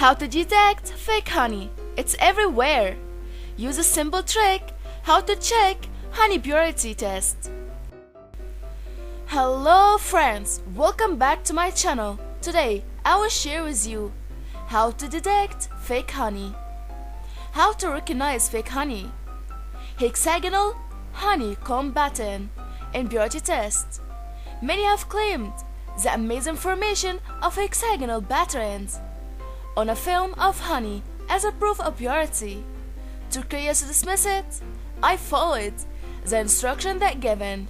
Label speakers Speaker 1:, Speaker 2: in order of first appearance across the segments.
Speaker 1: How to detect fake honey? It's everywhere. Use a simple trick. How to check honey purity test. Hello friends, welcome back to my channel. Today I will share with you how to detect fake honey. How to recognize fake honey. Hexagonal honey combatant in purity test. Many have claimed the amazing formation of hexagonal patterns on a film of honey as a proof of purity. Too curious to dismiss it, I followed the instruction that given.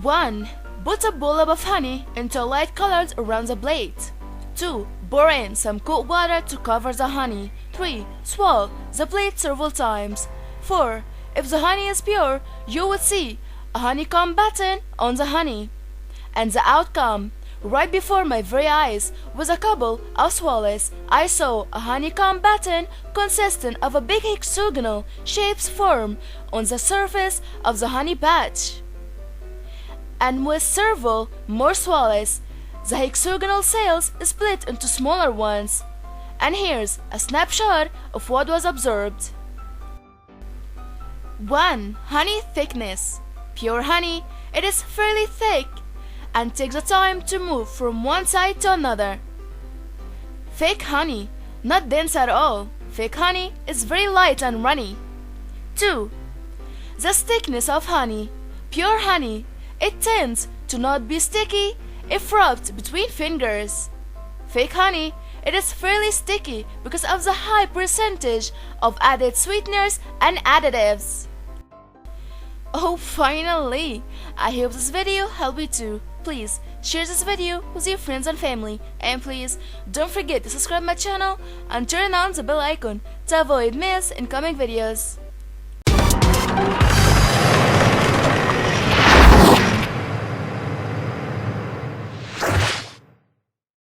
Speaker 1: One, put a bulb of honey into light colors around the plate. 2. Pour in some cold water to cover the honey. 3. Swirl the plate several times. 4. If the honey is pure, you would see a honeycomb pattern on the honey. And the outcome, right before my very eyes, was a couple of swirls. I saw a honeycomb pattern consisting of a big hexagonal shapes form on the surface of the honey patch. And with several more swirls, the hexagonal cells split into smaller ones. And here's a snapshot of what was observed. 1. Honey thickness. Pure honey, it is fairly thick and takes the time to move from one side to another. Fake honey, not dense at all. Fake honey is very light and runny. 2. The thickness of honey. Pure honey, it tends to not be sticky if rubbed between fingers. Fake honey, it is fairly sticky because of the high percentage of added sweeteners and additives. Oh, finally! I hope this video helped you too. Please share this video with your friends and family, and please don't forget to subscribe my channel and turn on the bell icon to avoid miss incoming videos.